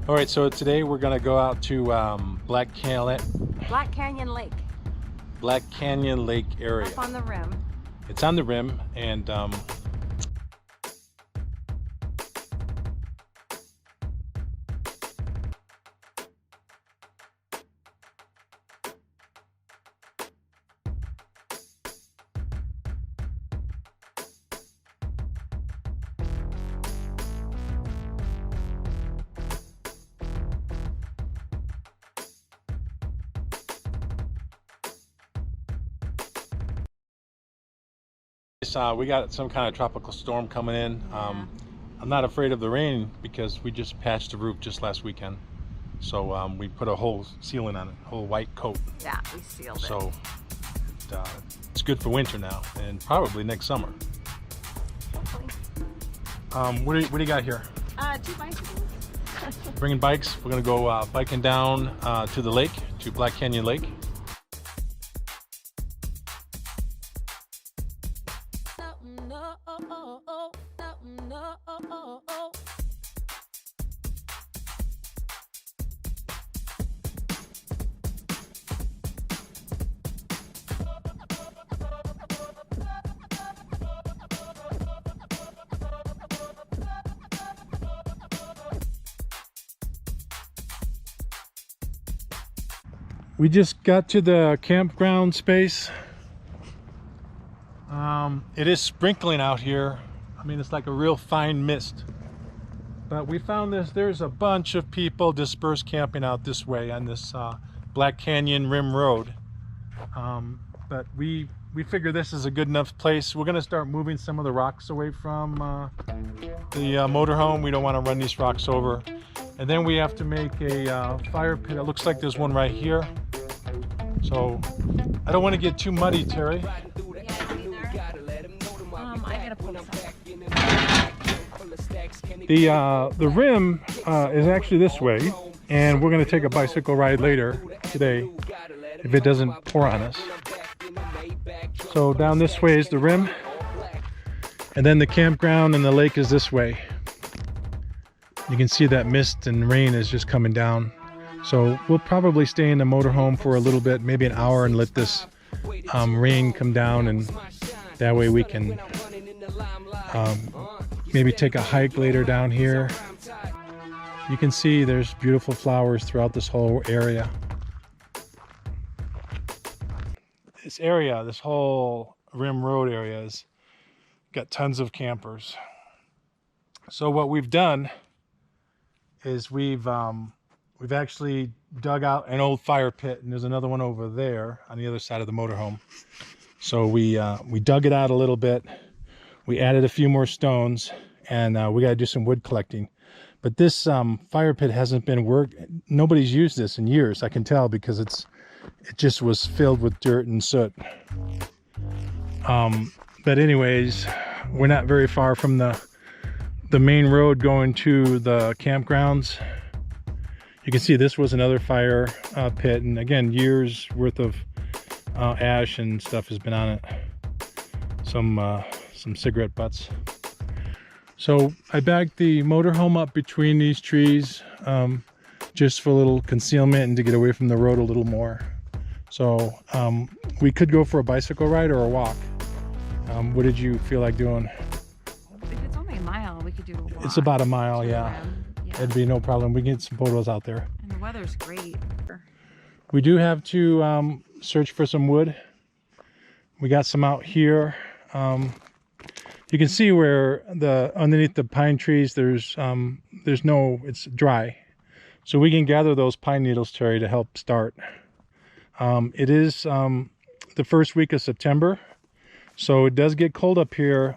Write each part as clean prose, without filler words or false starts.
All right, so today we're gonna go out to Black Canyon Lake. Black Canyon Lake area. Up on the rim. It's on the rim, and we got some kind of tropical storm coming in. I'm not afraid of the rain because we just patched the roof just last weekend. So we put a whole ceiling on it, a whole white coat. Yeah, we sealed it. So it's good for winter now and probably next summer. Hopefully. What do you got here? 2 bicycles. Bringing bikes. We're gonna go biking down to the lake, to Black Canyon Lake. We just got to the campground space. It is sprinkling out here. I mean, it's like a real fine mist. But we found this, there's a bunch of people dispersed camping out this way on this Black Canyon Rim Road. But we figure this is a good enough place. We're gonna start moving some of the rocks away from the motorhome. We don't want to run these rocks over. And then we have to make a fire pit. It looks like there's one right here. So I don't want to get too muddy, Terry. The rim is actually this way, and we're going to take a bicycle ride later today if it doesn't pour on us. So down this way is the rim, and then the campground and the lake is this way. You can see that mist and rain is just coming down. So we'll probably stay in the motorhome for a little bit, maybe an hour, and let this rain come down, and that way we can maybe take a hike later down here. You can see there's beautiful flowers throughout this whole area. This area, this whole Rim Road area, has got tons of campers. So what we've done is we've actually dug out an old fire pit, and there's another one over there on the other side of the motorhome. So we dug it out a little bit. We added a few more stones, and we got to do some wood collecting. But this fire pit hasn't been worked. Nobody's used this in years, I can tell, because it just was filled with dirt and soot. But anyways, we're not very far from the main road going to the campgrounds. You can see this was another fire pit, and again, years worth of ash and stuff has been on it. Some cigarette butts. So I backed the motorhome up between these trees just for a little concealment and to get away from the road a little more. So we could go for a bicycle ride or a walk. What did you feel like doing? If it's only a mile, we could do a walk. It's about a mile, yeah. It'd be no problem. We can get some photos out there. And the weather's great. We do have to search for some wood. We got some out here. You can see where underneath the pine trees, it's dry. So we can gather those pine needles, Terry, to help start. It is the first week of September, so it does get cold up here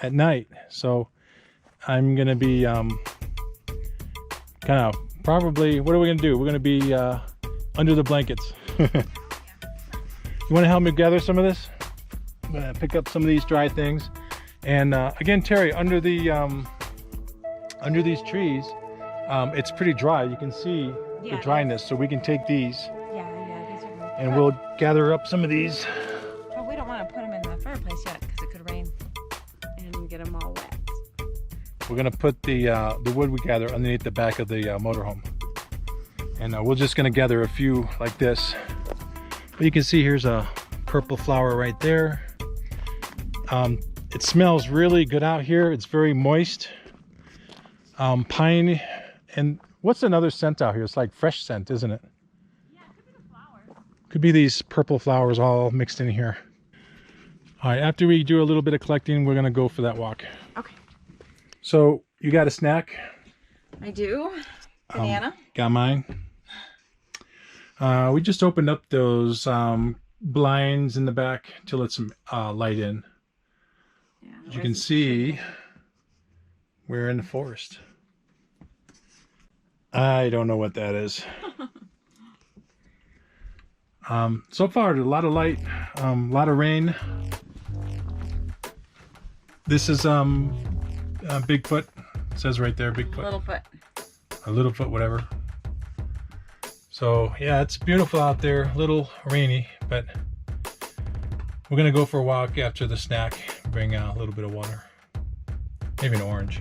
at night. So I'm gonna be kind of probably, what are we gonna do? We're gonna be under the blankets. You want to help me gather some of this? I'm gonna pick up some of these dry things. And again, Terry, under these trees, it's pretty dry. You can see the dryness, so we can take these. These are really And good. we'll gather up some of these. Well, we don't want to put them in the fireplace yet because it could rain and get them all wet. We're gonna put the wood we gather underneath the back of the motorhome, and we're just gonna gather a few like this. But you can see here's a purple flower right there. It smells really good out here. It's very moist. Pine, and what's another scent out here? It's like fresh scent, isn't it? Yeah, it could be the flowers. Could be these purple flowers all mixed in here. All right, after we do a little bit of collecting, we're gonna go for that walk. Okay. So you got a snack? I do. Banana. Got mine. We just opened up those blinds in the back to let some light in. Yeah, As you can see, we're in the forest. I don't know what that is. So far, a lot of light, a lot of rain. This is Bigfoot. It says right there, Bigfoot. Littlefoot. A Littlefoot, whatever. So yeah, it's beautiful out there. A little rainy, but we're gonna go for a walk after the snack. Bring a little bit of water, maybe an orange.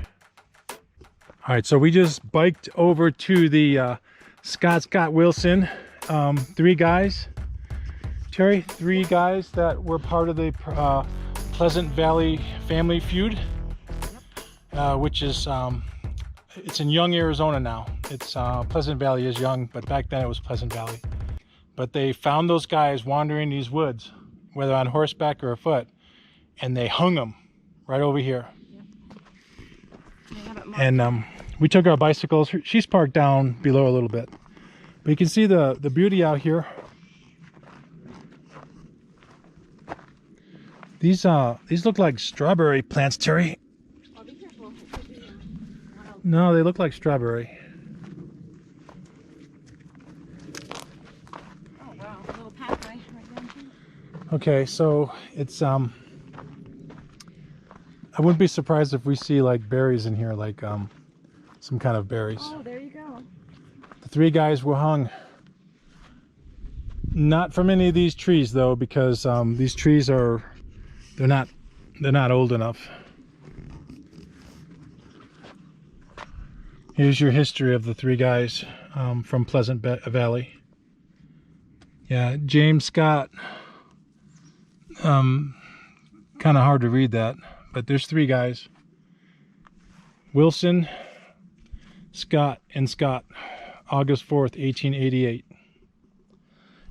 All right, so we just biked over to the Scott Wilson. 3 guys, Terry, 3 guys that were part of the Pleasant Valley Family Feud, which is it's in Young, Arizona now. It's Pleasant Valley is Young, but back then it was Pleasant Valley. But they found those guys wandering these woods, whether on horseback or afoot, and they hung them right over here. Yep. And we took our bicycles. She's parked down below a little bit, but you can see the beauty out here. These look like strawberry plants, Terry. Oh, be careful. It could be, No, they look like strawberry. oh wow, a little pathway right down here. Okay, so it's I wouldn't be surprised if we see like berries in here, like some kind of berries. Oh, there you go. The 3 guys were hung. Not from any of these trees though, because these trees are they're not old enough. Here's your history of the 3 guys from Pleasant Valley. Yeah, James Scott. Kind of hard to read that, but there's 3 guys. Wilson, Scott, and Scott. August 4th, 1888.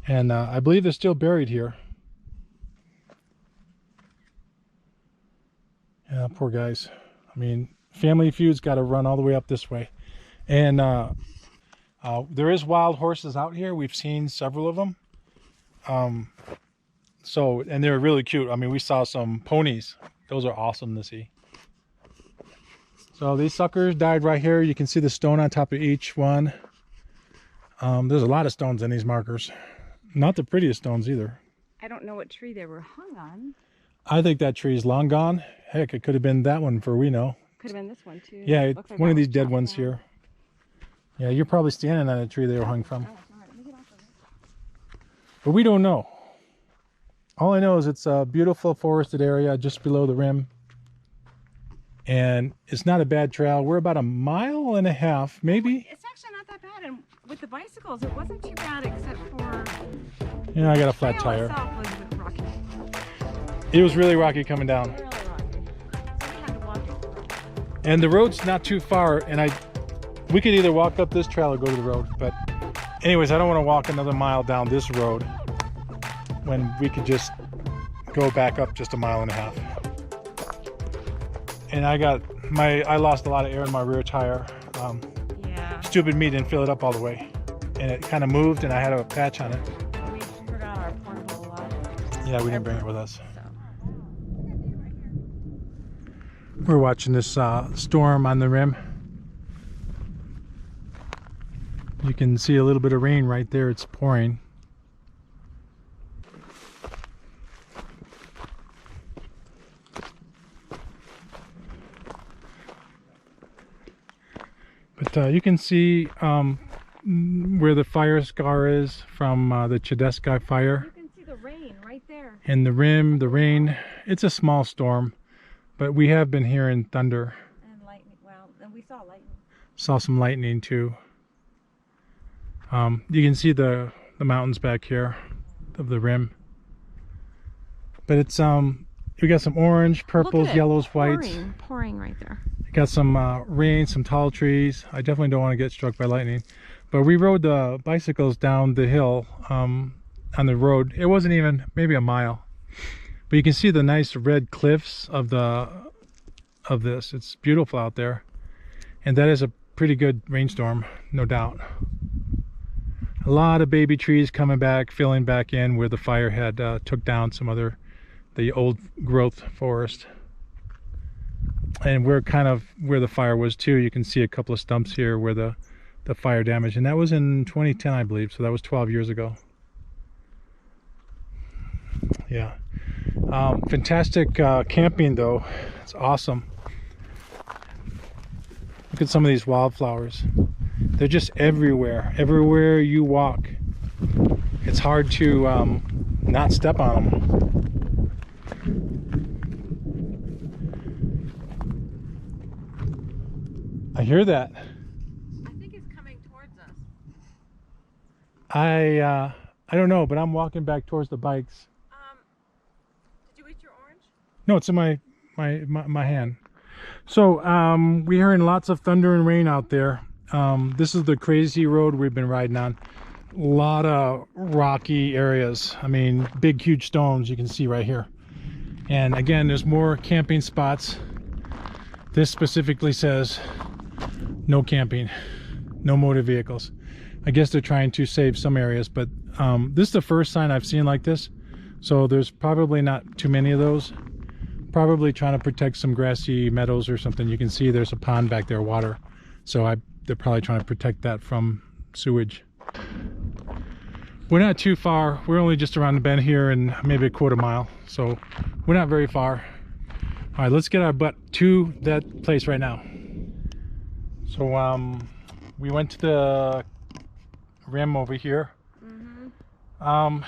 And I believe they're still buried here. Yeah, poor guys. I mean, Family Feud's got to run all the way up this way. And there is wild horses out here. We've seen several of them. And they're really cute. I mean, we saw some ponies. Those are awesome to see. So these suckers died right here. You can see the stone on top of each one. There's a lot of stones in these markers. Not the prettiest stones either. I don't know what tree they were hung on. I think that tree is long gone. Heck, it could have been that one for we know. Could have been this one too. Yeah, Looks like one that of these was dead chopped ones down. here. Yeah, you're probably standing on a tree they were hung from. Oh, sorry. Let me get off of it. But we don't know. All I know is it's a beautiful forested area just below the rim. And it's not a bad trail. We're about 1.5 miles, maybe. It's actually not that bad, and with the bicycles, it wasn't too bad except for Yeah, I got a the flat trail tire. itself was a bit rocky. It was really rocky coming down. Really rocky. So we had to walk it. And the road's not too far, and we could either walk up this trail or go to the road. But anyways, I don't want to walk another mile down this road when we could just go back up just 1.5 miles. And I lost a lot of air in my rear tire. Yeah. Stupid me didn't fill it up all the way, and it kind of moved, and I had a patch on it. We forgot our portable Yeah, we didn't bring it with us. so. We're watching this storm on the rim. You can see a little bit of rain right there. It's pouring. But you can see where the fire scar is from the Chedeskai fire. You can see the rain right there. And the rim, the rain, it's a small storm, but we have been hearing thunder. And lightning. Well, saw lightning. Saw some lightning too. You can see the mountains back here of the rim. But it's we got some orange, purples, yellows, whites. Pouring right there. Got some rain, some tall trees. I definitely don't want to get struck by lightning. But we rode the bicycles down the hill on the road. It wasn't even maybe a mile. But you can see the nice red cliffs of this. It's beautiful out there. And that is a pretty good rainstorm, no doubt. A lot of baby trees coming back, filling back in where the fire had took down some other, the old growth forest. And we're kind of where the fire was too. You can see a couple of stumps here where the fire damage, and that was in 2010, I believe, so that was 12 years ago. Yeah. Fantastic camping though. It's awesome. Look at some of these wildflowers. They're just everywhere. Everywhere you walk. It's hard to not step on them. I hear that. I think it's coming towards us. I don't know, but I'm walking back towards the bikes. Did you eat your orange? No, it's in my hand. So we're hearing lots of thunder and rain out there. This is the crazy road we've been riding on. A lot of rocky areas. I mean, big, huge stones you can see right here. And again, there's more camping spots. This specifically says no camping, no motor vehicles. I guess they're trying to save some areas, but this is the first sign I've seen like this. So there's probably not too many of those. Probably trying to protect some grassy meadows or something. You can see there's a pond back there, water. So they're probably trying to protect that from sewage. We're not too far. We're only just around the bend here and maybe a quarter mile. So we're not very far. All right, let's get our butt to that place right now. So we went to the rim over here.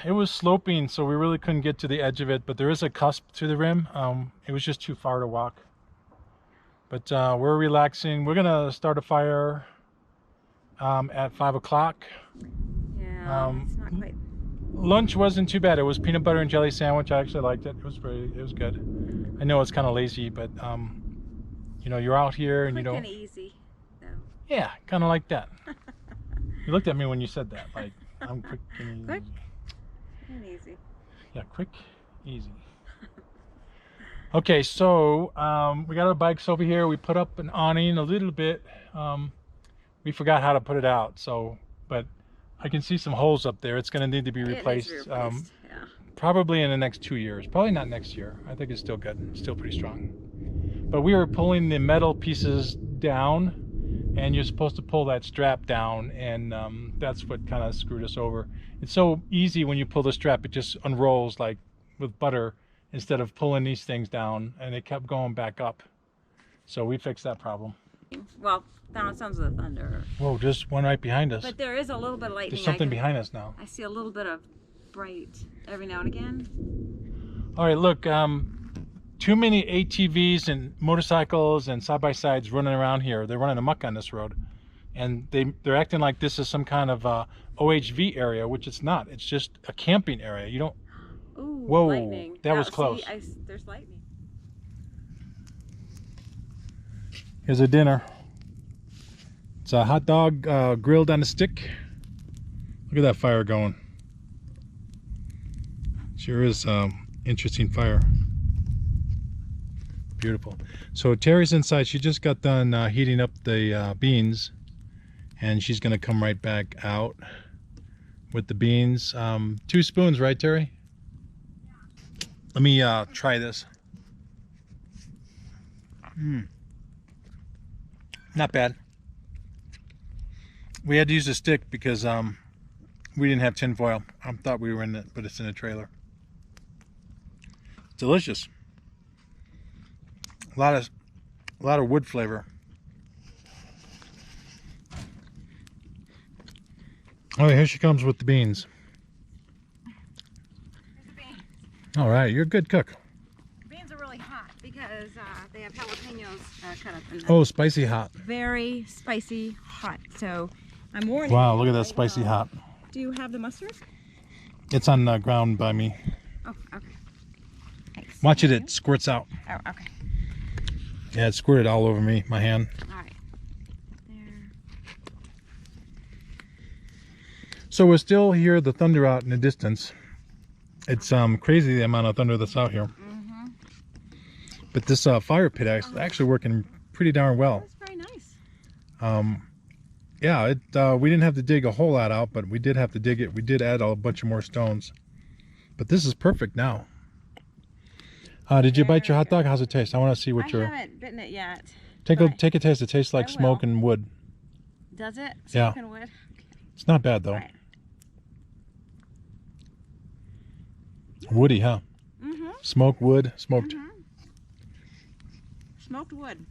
It was sloping, so we really couldn't get to the edge of it, but there is a cusp to the rim. It was just too far to walk. But we're relaxing. We're gonna start a fire at 5 o'clock. Yeah, it's not quite. Lunch wasn't too bad. It was peanut butter and jelly sandwich. I actually liked it. It was good. I know it's kind of lazy, but you know, you're out here and you don't. Kind of easy, though. Yeah, kind of like that. You looked at me when you said that, like I'm quick and Quick and easy. Yeah, quick, easy. Okay, so we got our bikes over here. We put up an awning a little bit. We forgot how to put it out, so but I can see some holes up there. It's going to need to be replaced. Yeah. Probably in the next 2 years. Probably not next year. I think it's still good. It's still pretty strong. But we were pulling the metal pieces down, and you're supposed to pull that strap down, and that's what kind of screwed us over. It's so easy when you pull the strap. It just unrolls like with butter instead of pulling these things down, and it kept going back up. So we fixed that problem. Well, that sounds of the thunder. Whoa, just one right behind us. But there is a little bit of lightning. There's something behind us now. I see a little bit of bright every now and again. All right, look, too many ATVs and motorcycles and side-by-sides running around here. They're running amok on this road. And they're acting like this is some kind of OHV area, which it's not. It's just a camping area. You don't... Ooh, whoa, lightning. That was close. See, there's lightning. Here's a dinner. It's a hot dog grilled on a stick. Look at that fire going. Sure is interesting fire. Beautiful. So Terry's inside. She just got done heating up the beans, and she's gonna come right back out with the beans. 2 spoons, right, Terry? Let me try this. Not bad. We had to use a stick because we didn't have tin foil. I thought we were in it, but it's in a trailer. It's delicious. A lot of wood flavor. Oh, here she comes with the beans. Here's the beans. All right, you're a good cook. Beans are really hot because they have jalapenos potatoes cut up. And Oh, spicy hot. very spicy hot. So I'm warning. Wow, you look at that right spicy now. hot. Do you have the mustard? It's on the ground by me. Oh, okay. Thanks. Watch it, Thank it squirts out. you. Oh, okay. Yeah, it squirted all over me, my hand. All right. There. So we're still hear the thunder out in the distance. It's crazy the amount of thunder that's out here. Mm-hmm. But this fire pit actually working pretty darn well. That's very nice. Yeah, we didn't have to dig a whole lot out, but we did have to dig it. We did add a bunch of more stones. But this is perfect now. Did you bite your hot dog? How's it taste? I want to see what I your... haven't bitten it yet. Take a taste. It tastes like I smoke will. and wood. Does it? Yeah. Smoke and wood? It's not bad though. All right. Woody, huh? Mm-hmm. Smoked wood, smoked. Mm-hmm. Smoked wood.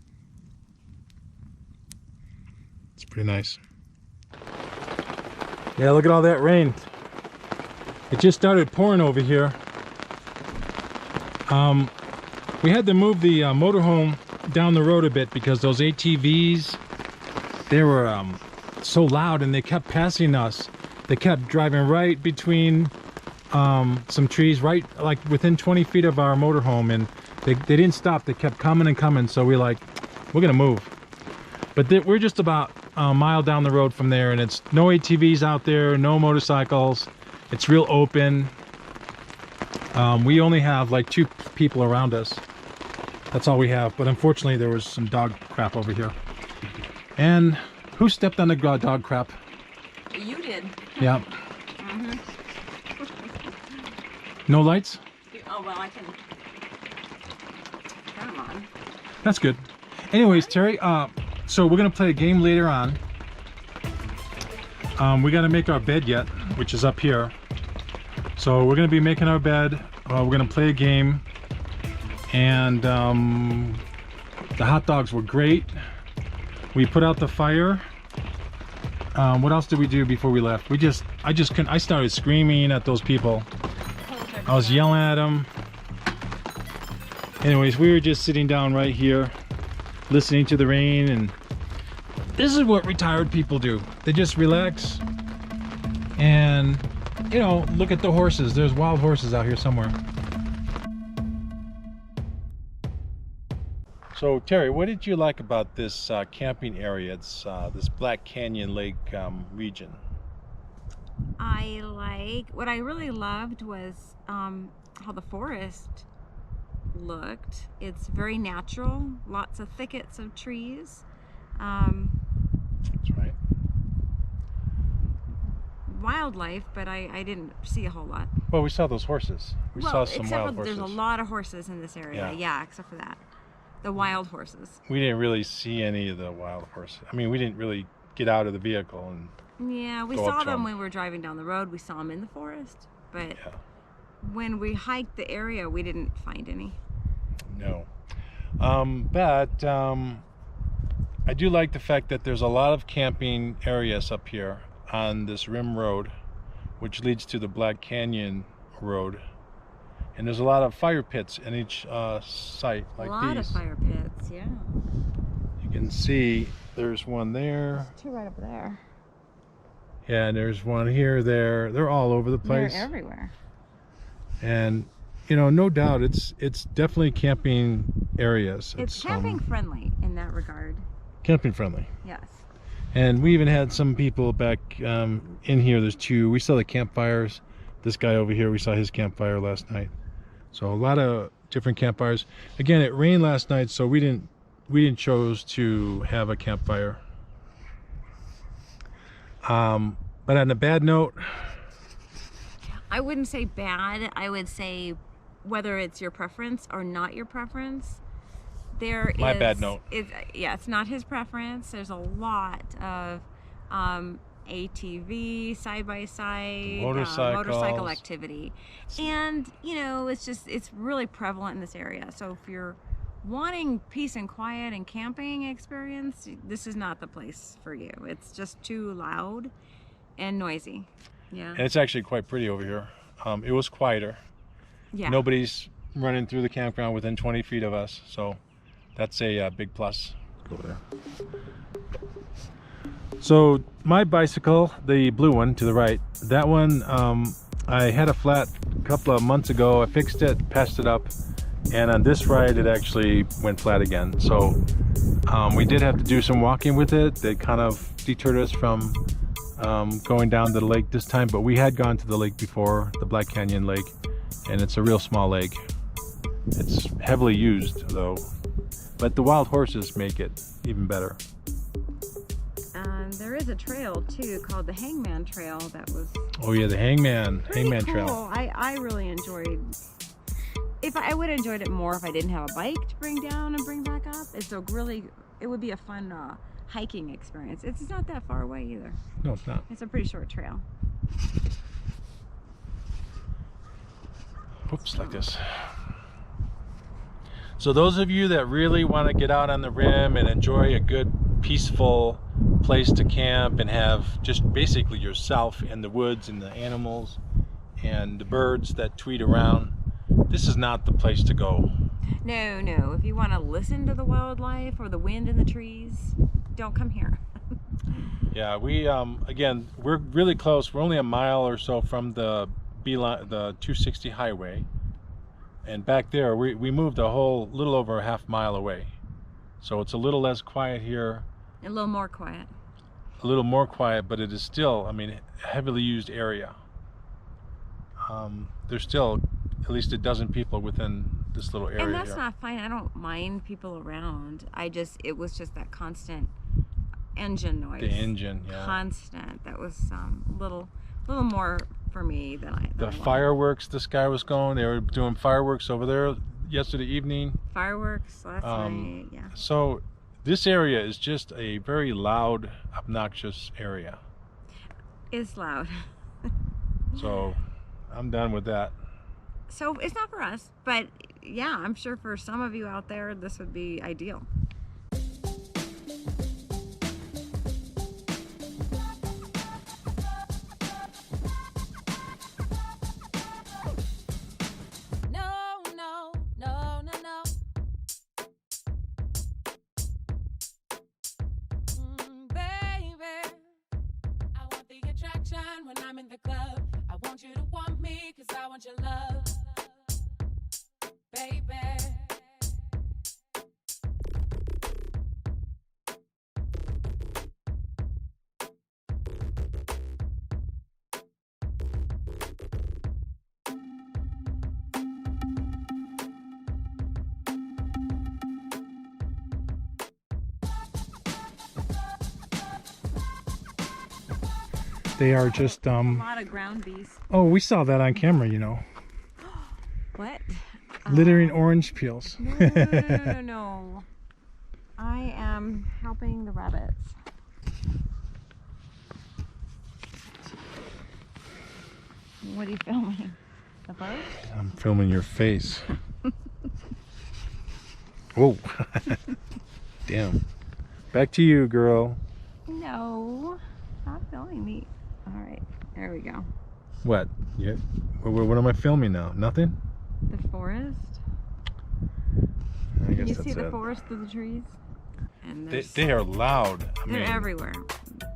It's pretty nice. Yeah, look at all that rain. It just started pouring over here. We had to move the motorhome down the road a bit because those ATVs, they were so loud and they kept passing us. They kept driving right between some trees, right like within 20 feet of our motorhome, and they didn't stop. They kept coming and coming, so we're gonna move. But we're just about a mile down the road from there, and it's no ATVs out there, no motorcycles. It's real open. We only have like 2 people around us. That's all we have. But unfortunately, there was some dog crap over here. And who stepped on the dog crap? You did. Yeah. Mm-hmm. No lights? Oh, well, I can turn them on. That's good. Anyways, Terry, so we're gonna play a game later on. We gotta make our bed yet, which is up here. So we're gonna be making our bed. We're gonna play a game, and the hot dogs were great. We put out the fire. What else did we do before we left? I started screaming at those people. I was yelling at them. Anyways, we were just sitting down right here, listening to the rain, and this is what retired people do. They just relax and, you know, look at the horses. There's wild horses out here somewhere. So Terry, what did you like about this camping area? It's this Black Canyon Lake region. What I really loved was how the forest looked. It's very natural, lots of thickets of trees. That's right. Wildlife, but I didn't see a whole lot. Well, we saw those horses. We saw some wild horses. There's a lot of horses in this area. Yeah, except for that. The wild horses. We didn't really see any of the wild horses. I mean, we didn't really get out of the vehicle and yeah, we go saw up to them when we were driving down the road. We saw them in the forest, but yeah. when we hiked the area, we didn't find any. No. But I do like the fact that there's a lot of camping areas up here on this rim road, which leads to the Black Canyon Road. And there's a lot of fire pits in each site like these. A lot of fire pits, yeah. You can see there's one there. There's 2 right up there. Yeah, and there's one here, there. They're all over the place. They're everywhere. And you know, no doubt it's definitely camping areas. It's camping friendly in that regard. Camping friendly. Yes. And we even had some people back in here. There's 2. We saw the campfires. This guy over here, we saw his campfire last night. So a lot of different campfires. Again, it rained last night, so we didn't choose to have a campfire. But on a bad note, I wouldn't say bad. I would say whether it's your preference or not your preference. My bad note. It's not his preference. There's a lot of ATV, side-by-side, motorcycle activity. And, you know, it's really prevalent in this area. So if you're wanting peace and quiet and camping experience, this is not the place for you. It's just too loud and noisy. Yeah. And it's actually quite pretty over here. It was quieter. Yeah. Nobody's running through the campground within 20 feet of us. So That's a big plus. Go over there. So my bicycle, the blue one to the right, that one, I had a flat a couple of months ago. I fixed it, patched it up, and on this ride it actually went flat again. So we did have to do some walking with it. They kind of deterred us from going down to the lake this time, but we had gone to the lake before, the Black Canyon Lake, and it's a real small lake. It's heavily used though, but the wild horses make it even better. There is a trail too called the Hangman Trail that was Oh yeah, the Hangman cool. Trail. I really enjoyed. I would have enjoyed it more if I didn't have a bike to bring down and bring back up. It would be a fun hiking experience. It's not that far away either. No, it's not. It's a pretty short trail. Oops, like this. So those of you that really want to get out on the rim and enjoy a good peaceful place to camp and have just basically yourself in the woods and the animals and the birds that tweet around, this is not the place to go. No. If you want to listen to the wildlife or the wind in the trees, don't come here. Yeah, we again, we're really close. We're only a mile or so from the 260 highway. And back there, we moved a little over a half mile away. So it's a little less quiet here. A little more quiet. A little more quiet, but it is still, I mean, a heavily used area. There's still at least a dozen people within this little area. And that's here. not fine. I don't mind people around. It was just that constant engine noise. The engine, yeah. Constant. That was little more for me than I. The fireworks, this guy was going. They were doing fireworks over there yesterday evening. Fireworks last night, yeah. So this area is just a very loud, obnoxious area. It's loud. So I'm done with that. So it's not for us, but yeah, I'm sure for some of you out there, this would be ideal. When I'm in the club, I want you to want me, 'cause I want your love, baby. They are just a lot of ground bees. Oh, we saw that on camera, you know. What? Littering orange peels. No. I am helping the rabbits. What are you filming? The boat? I'm filming your face. Whoa. Damn. Back to you, girl. No. Stop filming me. All right. There we go. What? Yeah. What am I filming now? Nothing? The forest. I guess Can you that's see the it. forest through the trees? And They are loud. I they're mean, everywhere.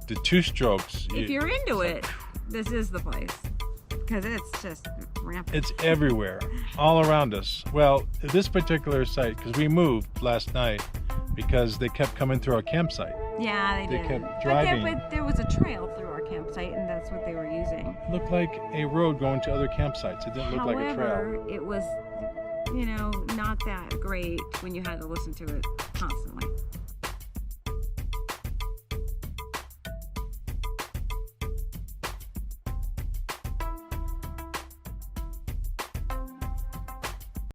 the two strokes. If you're into it, this is the place. Because it's just rampant. It's everywhere, all around us. Well, this particular site, because we moved last night because they kept coming through our campsite. Yeah, they They did. kept driving. But there was a trail through our campsite, and that's what they were using. It looked like a road going to other campsites. It didn't look like a trail. However, it was, not that great when you had to listen to it constantly.